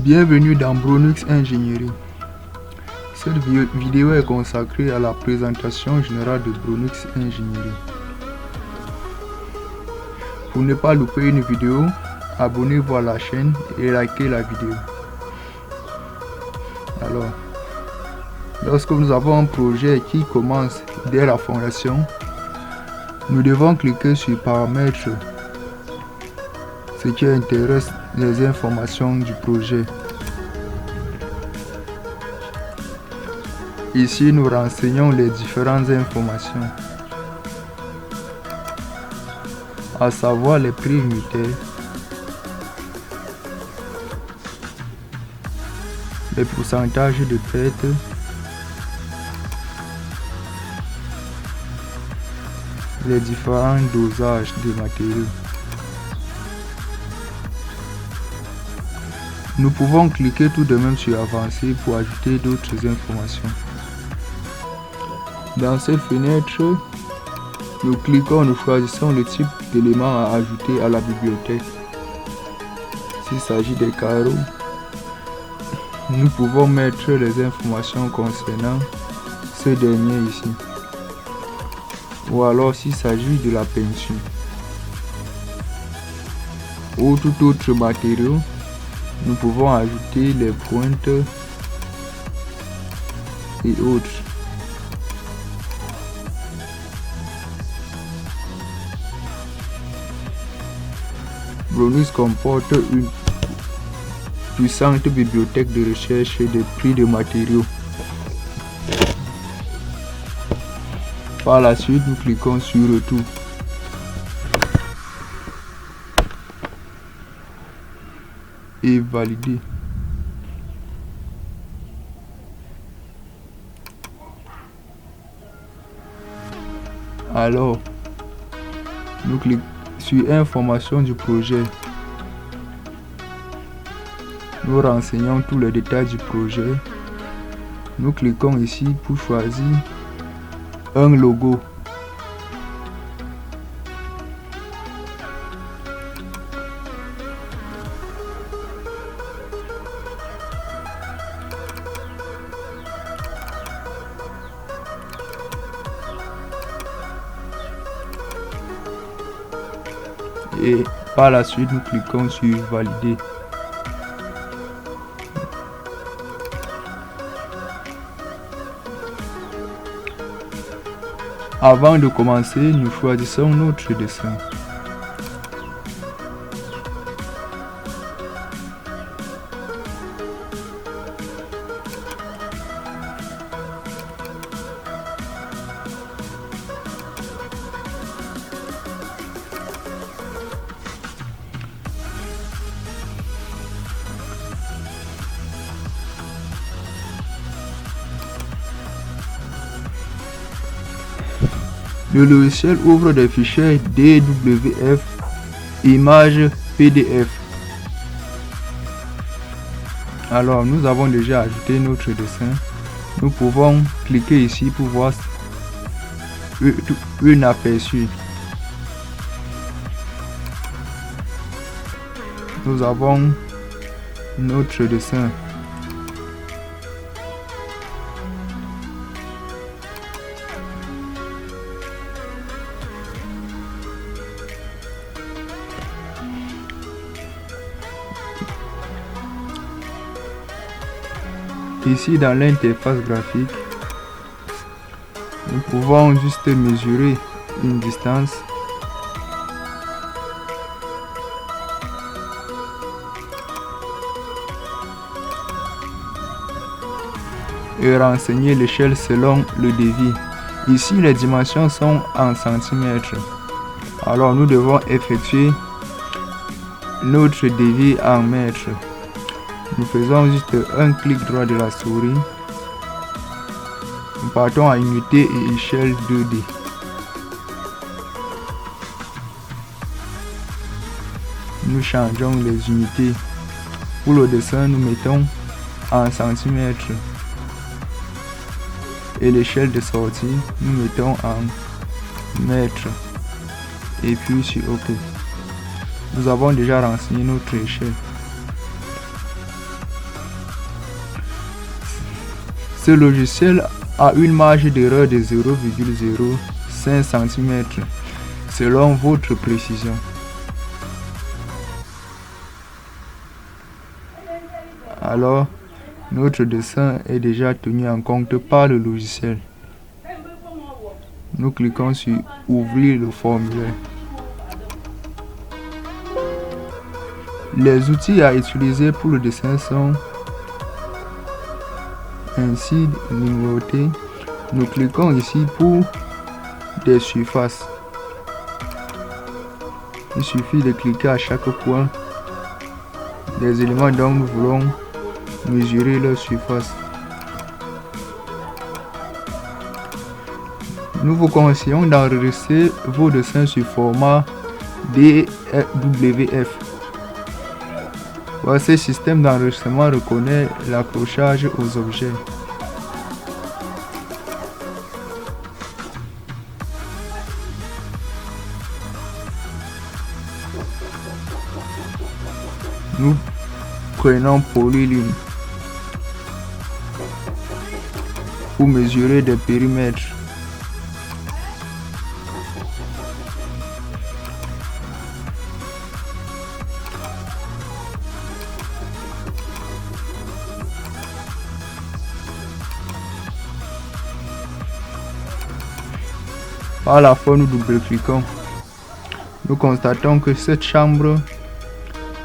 Bienvenue dans Bronux Ingénierie. Cette vidéo est consacrée à la présentation générale de Bronux Ingénierie. Pour ne pas louper une vidéo, abonnez-vous à la chaîne et likez la vidéo. Alors, lorsque nous avons un projet qui commence dès la fondation, nous devons cliquer sur Paramètres, ce qui intéresse les informations du projet. Ici, nous renseignons les différentes informations, à savoir les prix unitaires, les pourcentages de perte, les différents dosages de matériaux. Nous pouvons cliquer tout de même sur Avancer pour ajouter d'autres informations. Dans cette fenêtre, nous cliquons, nous choisissons le type d'élément à ajouter à la bibliothèque. S'il s'agit des carreaux, nous pouvons mettre les informations concernant ce dernier ici. Ou alors s'il s'agit de la peinture ou tout autre matériau, nous pouvons ajouter les pointes et autres. Bronux comporte une puissante bibliothèque de recherche des prix de matériaux. Par la suite, nous cliquons sur Retour. Et Valider. Alors, nous cliquons sur Information du projet. Nous renseignons tous les détails du projet. Nous cliquons ici pour choisir un logo. Et par la suite, nous cliquons sur Valider. Avant de commencer, nous choisissons notre dessin. Le logiciel ouvre des fichiers DWF, images PDF. Alors, nous avons déjà ajouté notre dessin. Nous pouvons cliquer ici pour voir un aperçu. Nous avons notre dessin. Ici dans l'interface graphique, nous pouvons juste mesurer une distance et renseigner l'échelle selon le devis. Ici les dimensions sont en centimètres. Alors nous devons effectuer notre devis en mètres. Nous faisons juste un clic droit de la souris. Nous partons à unité et échelle 2D. Nous changeons les unités. Pour le dessin, nous mettons en centimètres. Et l'échelle de sortie, nous mettons en mètres. Et puis sur OK. Nous avons déjà renseigné notre échelle. Ce logiciel a une marge d'erreur de 0,05 cm selon votre précision. Alors, notre dessin est déjà tenu en compte par le logiciel. Nous cliquons sur Ouvrir le formulaire. Les outils à utiliser pour le dessin sont ainsi numérotés. Nous cliquons ici pour des surfaces. Il suffit de cliquer à chaque point des éléments dont nous voulons mesurer leur surface. Nous vous conseillons d'enregistrer vos dessins sur format DWF. Ce système d'enregistrement reconnaît l'accrochage aux objets. Nous prenons Polyline pour mesurer des périmètres. Par la fois, nous double-cliquons. Nous constatons que cette chambre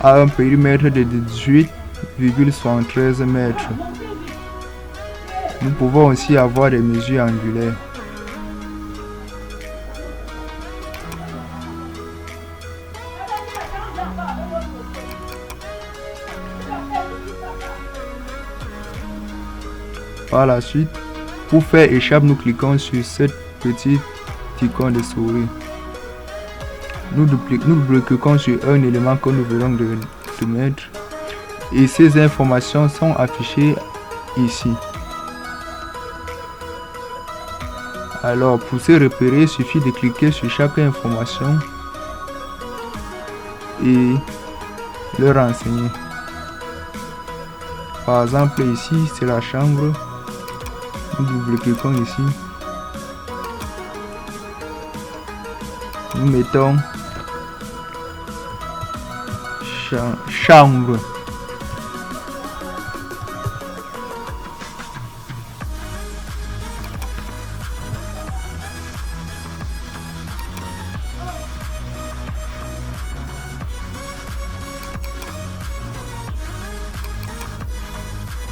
a un périmètre de 18,73 mètres. Nous pouvons aussi avoir des mesures angulaires. Par la suite, pour faire échappe, nous cliquons sur cette petite icône de souris. Nous double-cliquons sur un élément que nous venons de mettre et ces informations sont affichées ici. Alors pour se repérer, il suffit de cliquer sur chaque information et le renseigner. Par exemple ici c'est la chambre. Nous double-cliquons ici. Nous mettons chambre.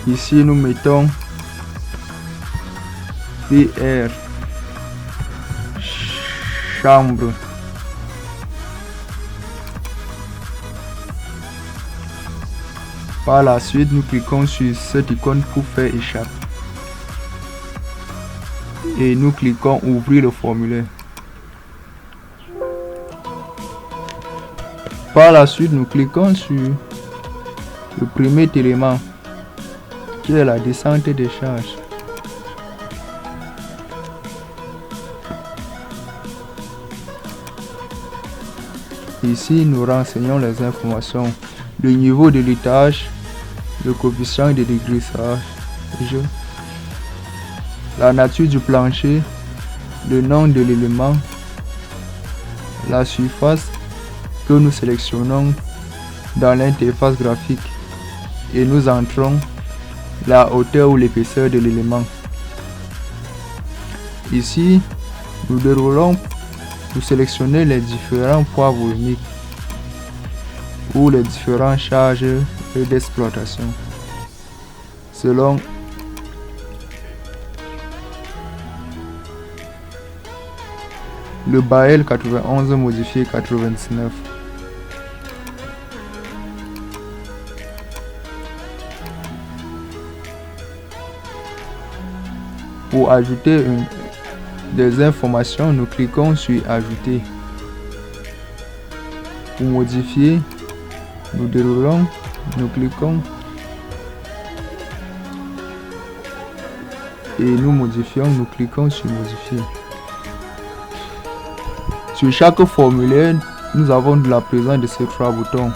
Ici nous mettons PR chambre. Par la suite, nous cliquons sur cette icône pour faire échappe. Et nous cliquons ouvrir le formulaire. Par la suite, nous cliquons sur le premier élément qui est la descente des charges. Ici, nous renseignons les informations. Le niveau de l'étage, le coefficient de dégraissage, la nature du plancher, le nom de l'élément, la surface que nous sélectionnons dans l'interface graphique et nous entrons la hauteur ou l'épaisseur de l'élément. Ici, nous déroulons pour sélectionner les différents poids volumiques ou les différentes charges d'exploitation selon le Bael 91 modifié 99. Pour ajouter des informations, nous cliquons sur Ajouter. Pour modifier, nous déroulons, nous cliquons et nous modifions, nous cliquons sur Modifier. Sur chaque formulaire, nous avons de la présence de ces trois boutons.